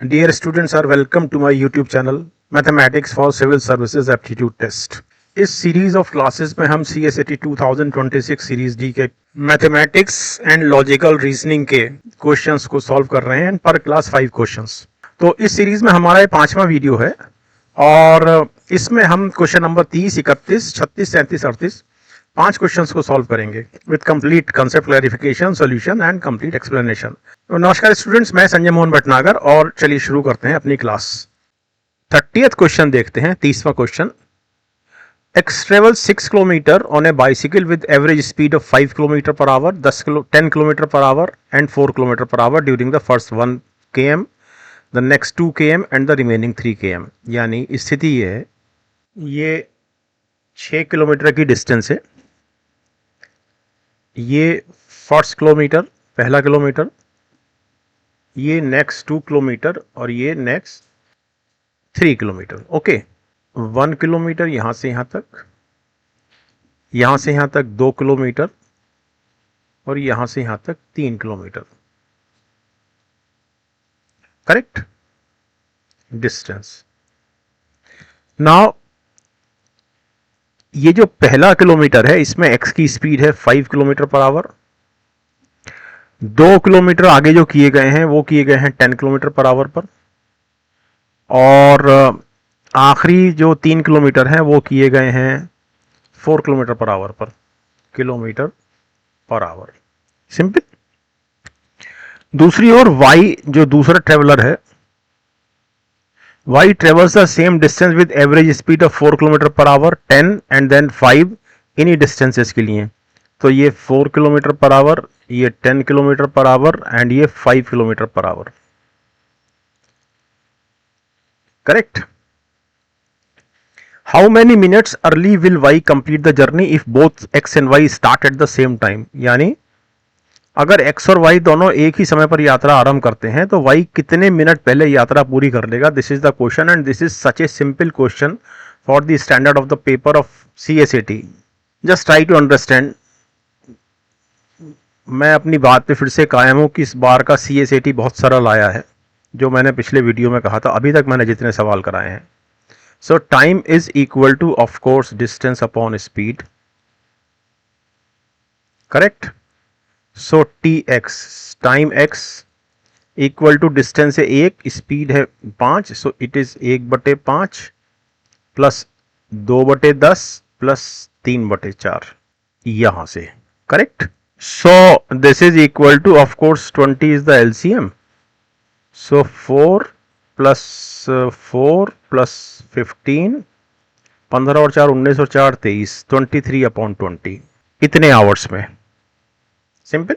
Dear students are welcome to my YouTube channel Mathematics for Civil Services Aptitude Test। इस series of classes में हम CSAT 2026 series D के mathematics and logical reasoning के questions को solve कर रहे हैं पर क्लास 5 क्वेश्चंस। तो इस सीरीज में हमारा ये 5वां वीडियो है और इसमें हम क्वेश्चन नंबर 30, 31, 36, 37, 38 5 क्वेश्चंस को सॉल्व करेंगे with complete concept clarification, solution and complete explanation. तो नमस्कार स्टूडेंट्स, मैं संजय मोहन भटनागर और चलिए शुरू करते हैं अपनी क्लास। 30th क्वेश्चन देखते हैं, 30वां question. X travels 6 kilometer on a bicycle with average speed of 5 kilometer per hour, 10 kilometer per hour and 4 kilometer per hour during the first 1 km, the next 2 km and the remaining 3 km। यानी स्थिति ये है, ये 6 kilometre की distance है, ये first kilometre, पहला kilometre, ये नेक्स्ट 2 किलोमीटर और ये नेक्स्ट 3 किलोमीटर। ओके, 1 किलोमीटर यहां से यहां तक, यहां से यहां तक 2 किलोमीटर और यहां से यहां तक 3 किलोमीटर। Correct distance. नाउ ये जो पहला किलोमीटर है इसमें x की स्पीड है 5 किलोमीटर पर आवर। 2 किलोमीटर आगे जो किए गए हैं वो किए गए हैं 10 किलोमीटर पर आवर पर, और आखिरी जो 3 किलोमीटर हैं वो किए गए हैं 4 किलोमीटर पर आवर पर, किलोमीटर पर आवर। सिंपल। दूसरी ओर y जो दूसरा ट्रेवलर है, y travels the same distance with average speed of 4 kilometre per hour, 10 and then 5 इन्हीं डिस्टेंसेस के लिए। तो ये 4 किलोमीटर पर आवर, ये 10 किलोमीटर पर आवर एंड ये 5 kilometre per hour. Correct. How many minutes early will y complete the journey if both x and y start at the same time. यानी अगर x और y दोनों एक ही समय पर यात्रा आरंभ करते हैं तो y कितने मिनट पहले यात्रा पूरी कर लेगा। This is the question and this is such a simple question for the standard of the paper of CSAT। Just try to understand. मैं अपनी बात पे फिर से कायम हूं कि इस बार का CSAT बहुत सरल आया है, जो मैंने पिछले वीडियो में कहा था। अभी तक मैंने जितने सवाल कराए हैं, so time is equal to of course distance upon speed. Correct. So tx, time x equal to distance है 1, स्पीड है 5, so it is 1/5 plus 2/10 plus 3/4 यहां से। Correct. So this is equal to of course 20 is the LCM, so 4 plus 4 plus 15, 15 और 4 19 और 4 23, 23/20 इतने hours में। Simple.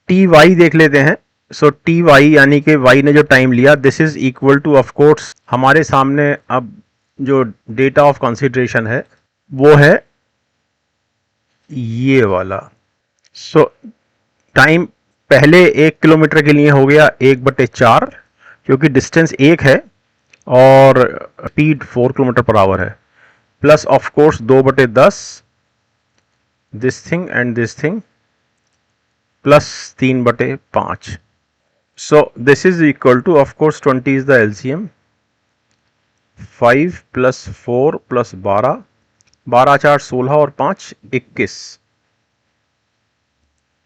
TY देख लेते हैं। सो TY यानी कि y ने जो टाइम लिया, this is equal to of course हमारे सामने अब जो डेटा ऑफ कंसिडरेशन है वो है ये वाला। सो टाइम पहले 1 किलोमीटर के लिए हो गया 1/4, क्योंकि डिस्टेंस 1 है और स्पीड 4 किलोमीटर पर आवर है, plus of course 2/10 this thing and this thing plus 3/5। So this is equal to of course 20 is the LCM, 5 plus 4 plus 12, 12 4 16 और 5 21,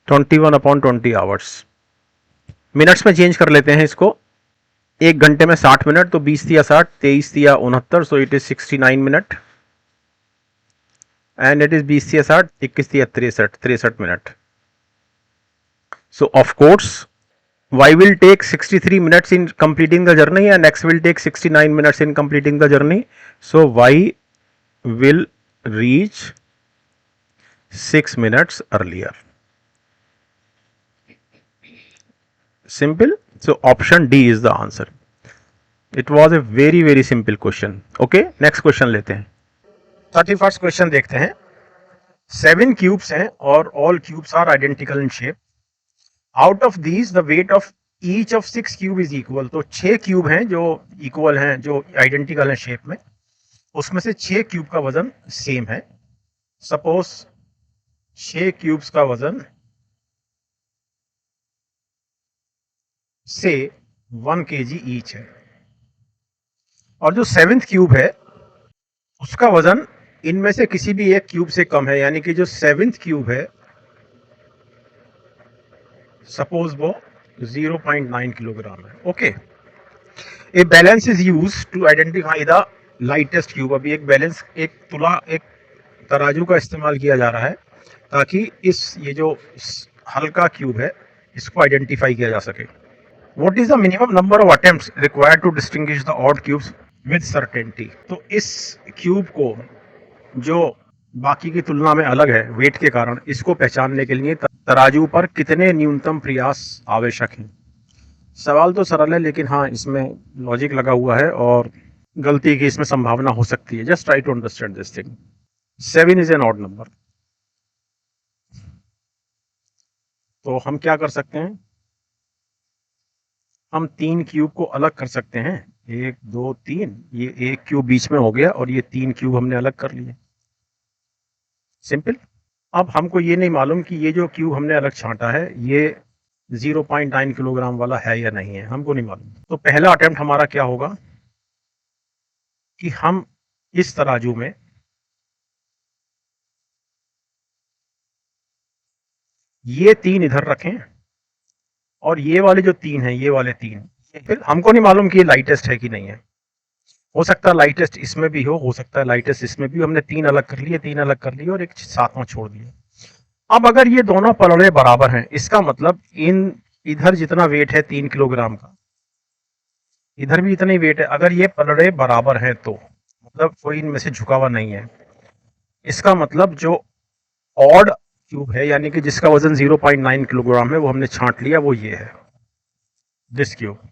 21/20 आवर्स। मिनट्स में चेंज कर लेते हैं इसको। 1 घंटे में 60 मिनट, तो 20 दिया 60, 23 दिया 69, सो it is 69 minute and it is 20 दिया 60, 21 दिया 63 minute. So of course y will take 63 minutes in completing the journey and x will take 69 minutes in completing the journey. So y will reach 6 minutes earlier. Simple. So option D is the answer. It was a very simple question. Okay, next question लेते हैं। 31st question देखते हैं। 7 cubes हैं और all cubes are identical in shape. Out of these the weight of each of 6 cube is equal. तो 6 cube हैं जो equal हैं, जो आइडेंटिकल हैं शेप में, उसमें से 6 क्यूब का वजन सेम है। सपोज 6 क्यूब्स का वजन से 1 kg ईच है। और जो सेवेंथ क्यूब है उसका वजन इनमें से किसी भी एक क्यूब से कम है, यानी कि जो सेवेंथ क्यूब है सपोज वो 0.9 किलोग्राम है। Okay, a balance is use to identify the lightest cube. अभी एक बैलेंस, एक तुला, एक तराजू का इस्तेमाल किया जा रहा है ताकि ये जो हल्का क्यूब है इसको आइडेंटिफाई किया जा सके। What is the minimum number of attempts required to distinguish the odd cubes with certainty. तो इस क्यूब को जो बाकी की तुलना में अलग है वेट के कारण, इसको पहचानने के लिए तराजू पर कितने न्यूनतम प्रयास आवश्यक हैं। सवाल तो सरल है लेकिन हाँ इसमें लॉजिक लगा हुआ है और गलती की इसमें संभावना हो सकती है। Just try to understand this thing. 7 is an odd number. तो हम क्या कर सकते हैं, हम 3 क्यूब को अलग कर सकते हैं। 1 2 3, ये एक क्यूब बीच में हो गया और ये 3 क्यूब हमने अलग कर लिए। सिंपल। अब हमको ये नहीं मालूम कि ये जो क्यूब हमने अलग छांटा है ये 0.9 किलोग्राम वाला है या नहीं है, हमको नहीं मालूम। तो पहला अटेम्प्ट हमारा क्या होगा कि हम इस तराजू में ये 3 इधर रखें और ये वाले जो 3 हैं, ये वाले 3, फिर हमको नहीं मालूम कि ये लाइटेस्ट है कि नहीं है। हो सकता है लाइटेस्ट इसमें भी हो सकता है लाइटेस्ट इसमें भी। हमने 3 अलग कर लिए, 3 अलग कर लिए और एक सातवां छोड़ दिया। अब अगर ये दोनों पलड़े बराबर हैं, इसका मतलब इधर जितना वेट है 3 किलोग्राम का, इधर भी इतना ही वेट है। अगर ये पलड़े बराबर हैं तो मतलब कोई इनमें से झुका हुआ नहीं है, इसका मतलब जो ऑड क्यूब है यानी कि जिसका वजन 0.9 किलोग्राम है वो हमने छांट लिया, वो ये है, दिस क्यूब।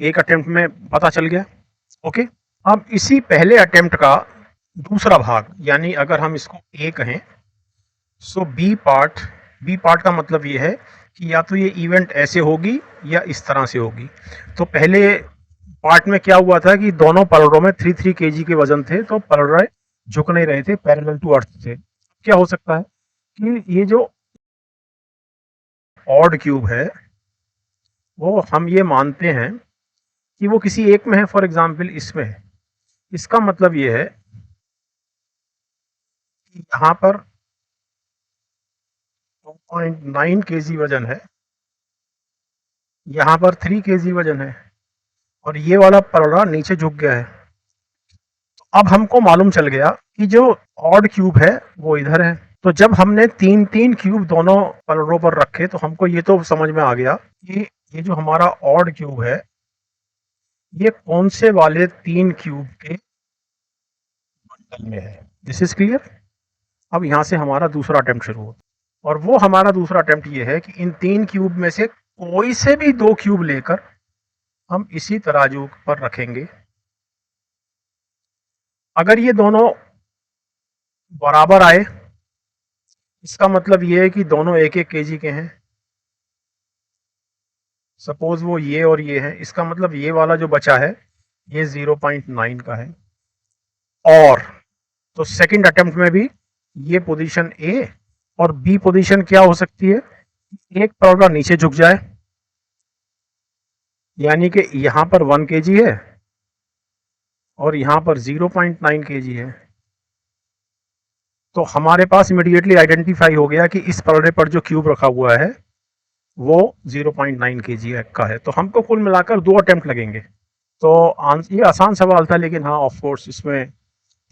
एक अटेम्प्ट में पता चल गया। ओके, अब इसी पहले अटेम्प्ट का दूसरा भाग, यानी अगर हम इसको ए कहें, सो बी पार्ट का मतलब ये है कि या तो ये इवेंट ऐसे होगी या इस तरह से होगी। तो पहले पार्ट में क्या हुआ था कि दोनों पलड़ों में 3 kg के वजन थे, तो पलड़े झुक नहीं रहे थे, पैरेलल टू अर्थ थे। क्या हो सकता है कि ये जो ऑड क्यूब है वो हम ये मानते हैं कि वो किसी एक में है, फॉर एग्जाम्पल इसमें है। इसका मतलब ये है कि यहाँ पर 2.9 kg वजन है, यहाँ पर 3 kg वजन है और ये वाला पलड़ा नीचे झुक गया है। तो अब हमको मालूम चल गया कि जो ऑड क्यूब है वो इधर है। तो जब हमने 3 क्यूब दोनों पलड़ों पर रखे तो हमको ये तो समझ में आ गया कि ये जो हमारा ऑड क्यूब है ये कौन से वाले 3 क्यूब के बंडल में है। This is clear. अब यहां से हमारा दूसरा अटेम्प्ट शुरू होता है और वो हमारा दूसरा अटेम्प्ट ये है कि इन 3 क्यूब में से कोई से भी 2 क्यूब लेकर हम इसी तराजू पर रखेंगे। अगर ये दोनों बराबर आए, इसका मतलब ये है कि दोनों 1-1 kg के हैं। सपोज वो ये और ये है, इसका मतलब ये वाला जो बचा है ये 0.9 का है। और तो सेकंड अटेम्प्ट में भी ये पोजीशन ए और बी पोजीशन क्या हो सकती है, एक पलड़ा नीचे झुक जाए, यानी कि यहां पर 1 kg है और यहां पर 0.9 kg है। तो हमारे पास इमीडिएटली आइडेंटिफाई हो गया कि इस पलड़े पर जो क्यूब रखा हुआ है वो 0.9 kg का है। तो हमको कुल मिलाकर 2 अटेम्प्ट लगेंगे। तो ये आसान सवाल था लेकिन हाँ ऑफ कोर्स इसमें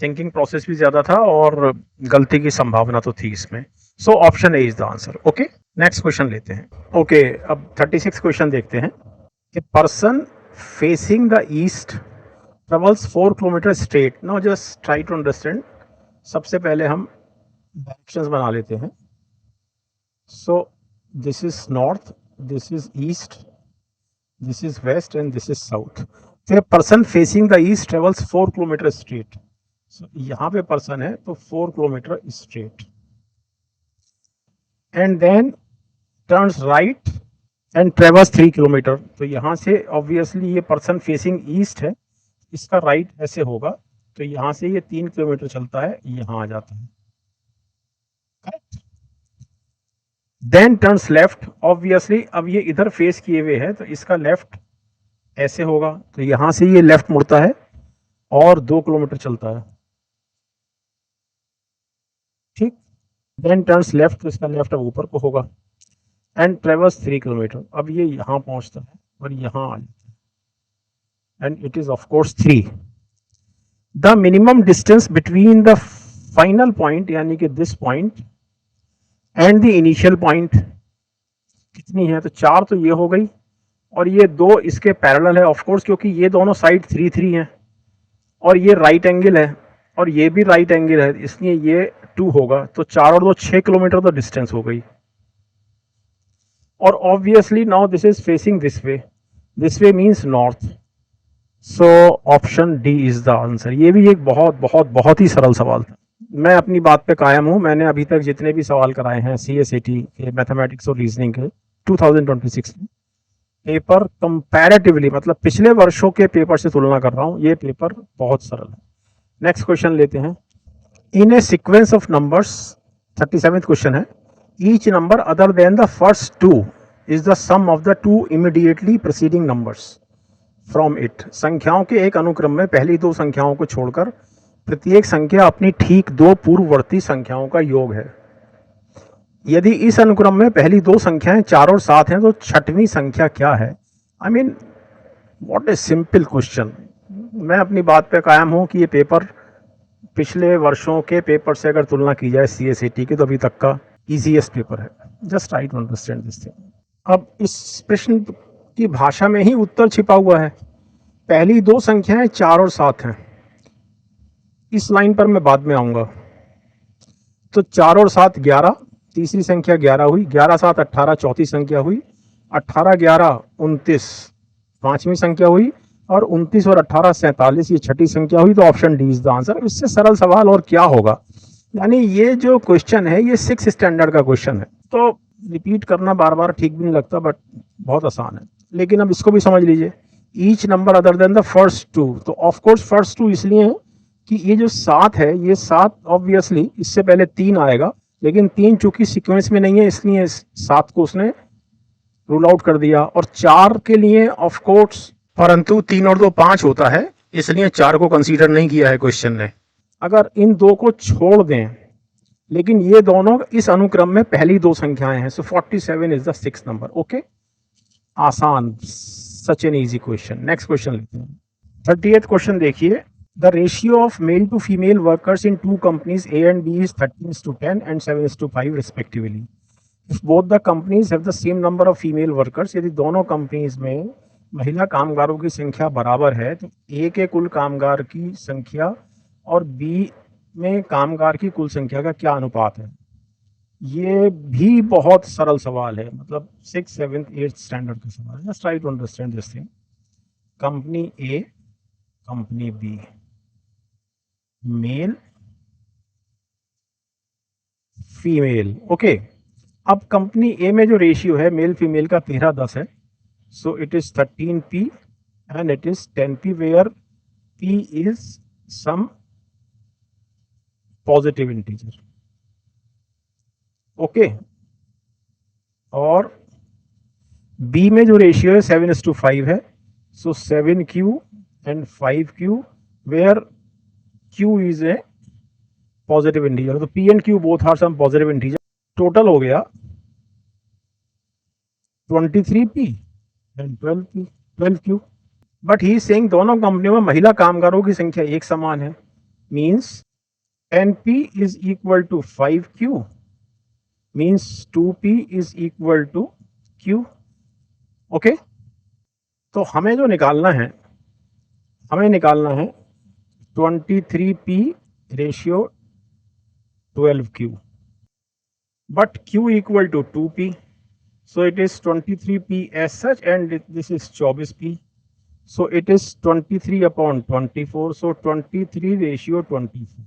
थिंकिंग प्रोसेस भी ज्यादा था और गलती की संभावना तो थी इसमें। So option A is the answer. Okay, next question लेते हैं। ओके, अब 36 क्वेश्चन देखते हैं कि person facing the east travels 4 kilometre straight. Now just try to understand. सबसे पहले हम डायरेक्शंस बना लेते हैं। So this is north, this is east, this is west and this is south. तो person facing the east travels 4 kilometre straight. So, यहाँ पे person है तो 4 kilometre straight and then turns right and travels 3 kilometre. तो यहाँ से obviously ये person facing east है, इसका राइट ऐसे होगा, तो यहाँ से ये 3 किलोमीटर चलता है, यहाँ आ जाता है। Correct. Then turns left, obviously अब ये इधर फेस किए हुए है तो इसका लेफ्ट ऐसे होगा तो यहां से ये लेफ्ट मुड़ता है और 2 किलोमीटर चलता है, ठीक। देन टर्न्स लेफ्ट, तो इसका लेफ्ट अब ऊपर को होगा एंड ट्रेवल्स 3 किलोमीटर। अब ये यहां पहुंचता है और यहां आ जाता है and it is of course 3। The minimum distance between the final point यानी कि this point and the initial point कितनी है, तो 4 तो ये हो गई और ये 2 इसके पैरेलल है ऑफ कोर्स, क्योंकि ये दोनों साइड 3 हैं और ये राइट एंगल है और ये भी राइट एंगल है, इसलिए ये 2 होगा। तो 4 और 2 6 किलोमीटर तो डिस्टेंस हो गई। और obviously now this is facing this way means north, so option D is the answer. ये भी एक बहुत बहुत बहुत ही सरल सवाल था। मैं अपनी बात पे कायम हूं। मैंने अभी तक जितने भी सवाल कराए हैं CSAT के मैथमेटिक्स और रीजनिंग के 2026 में, पेपर कंपैरेटिवली मतलब पिछले वर्षों के पेपर से तुलना कर रहा हूं, ये पेपर बहुत सरल है। नेक्स्ट क्वेश्चन लेते हैं। In a sequence of numbers, 37th question है, each number other than the first 2 is the sum of the 2 immediately preceding numbers from it. संख्याओं के एक अनुक्रम में पहली 2 संख्याओं को छोड़कर प्रत्येक संख्या अपनी ठीक 2 पूर्ववर्ती संख्याओं का योग है। यदि इस अनुक्रम में पहली 2 संख्याएं 4 और 7 हैं तो छठवीं संख्या क्या है? I mean what A simple question. मैं अपनी बात पे कायम हूं कि ये पेपर पिछले वर्षों के पेपर से अगर तुलना की जाए CSAT की, तो अभी तक का इजीएस्ट पेपर है। Just try to understand this thing. अब इस प्रश्न की भाषा में ही उत्तर छिपा हुआ है। पहली 2 संख्याएं 4 और 7 हैं। इस लाइन पर मैं बाद में आऊंगा। तो 4 और 7 11, तीसरी संख्या 11 हुई, 11 7 18 चौथी संख्या हुई, 18 11 29 पांचवी संख्या हुई और 29 और 18 47 ये छठी संख्या हुई। तो option D is the answer. इससे सरल सवाल और क्या होगा। यानी ये जो क्वेश्चन है ये 6th स्टैंडर्ड का क्वेश्चन है, तो रिपीट करना बार बार ठीक भी नहीं लगता, बट बहुत आसान है। लेकिन अब इसको भी समझ लीजिए, each number other than the first 2, तो ऑफकोर्स फर्स्ट 2 इसलिए है कि ये जो 7 है, ये 7 ऑब्वियसली इससे पहले 3 आएगा, लेकिन 3 चूंकि सीक्वेंस में नहीं है इसलिए 7 को उसने रूल आउट कर दिया। और 4 के लिए ऑफ कोर्स, परंतु 3 और 2 5 होता है, इसलिए 4 को कंसीडर नहीं किया है क्वेश्चन ने। अगर इन 2 को छोड़ दें, लेकिन ये दोनों इस अनुक्रम में पहली 2 संख्याएं हैं, so 47 is the 6th number. Okay, आसान, such an easy question. Next question लेते हैं। 38th क्वेश्चन देखिए। The ratio of male to female workers in 2 companies A and B is 13:10 and 7:5 respectively. If both the companies have the same number of female workers, यदि दोनों companies में महिला कामगारों की संख्या बराबर है, तो A के कुल कामगार की संख्या और B में कामगार की कुल संख्या का क्या अनुपात है? ये भी बहुत सरल सवाल है, मतलब 6th 7th 8th स्टैंडर्ड का सवाल है। Just try to understand this thing. Company A, company B, male female. Okay, अब कंपनी ए में जो रेशियो है मेल फीमेल का 13:10 है, so it is 13p and it is 10p where p is some positive integer. Okay, और B में जो ratio है 7:5 है, so 7q and 5q where Q is a positive integer, तो P and Q both are some positive integer। Total हो गया 23p and 12q। But he saying दोनों कंपनियों में महिला कामगारों की संख्या एक समान है, means 10p is equal to 5q, means 2p is equal to q। Okay, तो हमें जो निकालना है, हमें निकालना है 23p ratio 12q, but q equal to 2p, so it is 23p as such and this is 24p, so it is 23 upon 24, so 23 ratio 24।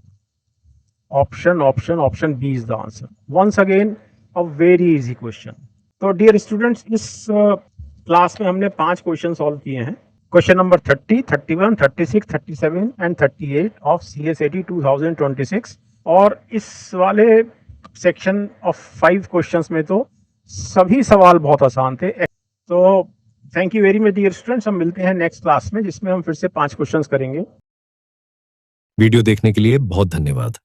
option B is the answer। once again a very easy question। तो dear students, इस class में हमने 5 question solve किए हैं। Question number 30, 31, 36, 37 and 38 of CSAT 2026। और इस वाले section of 5 questions में तो सभी सवाल बहुत आसान थे। तो thank you very much dear students, हम मिलते हैं नेक्स्ट क्लास में जिसमें हम फिर से 5 क्वेश्चंस करेंगे। वीडियो देखने के लिए बहुत धन्यवाद।